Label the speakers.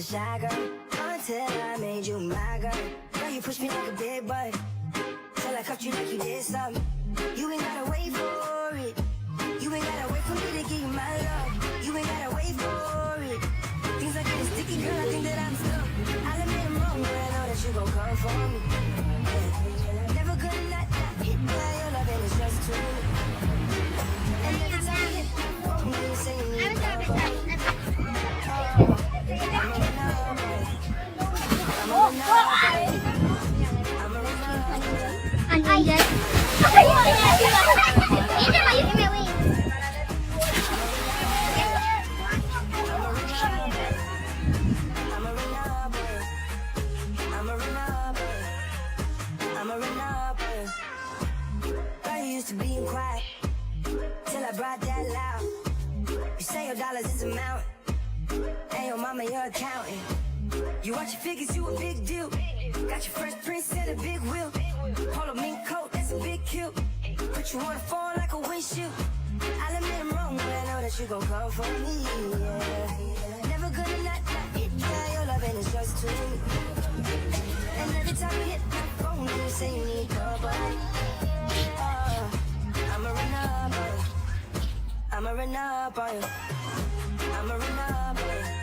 Speaker 1: shy girl until I made you my girl. Now you push me like a big boy till I cuffed you like you did something. You ain't gotta wait for it. You ain't gotta wait for me to give you my love. You ain't gotta wait for it. Things are getting sticky, girl. I think that I'm stuck. I'll admit I'm wrong, but I know that you gon' come for me. Yeah. Never gonna not hit by your love, and it's just too. And every time you hit my phone, you say you need love. To being quiet till I brought that loud. You say your dollars is a mountain, and your mama your accountant. You watch your figures, you a big deal. Got your fresh prince and a big wheel. Polo mink coat, that's a big kill. Put you on a phone like a windshield. I'll admit I'm wrong, but I know that you gon' come for me. Yeah. Never gonna not hit by your love, and it's just too. And every time you hit my phone, you say you need company. I'ma run up on you. I'ma run up on you.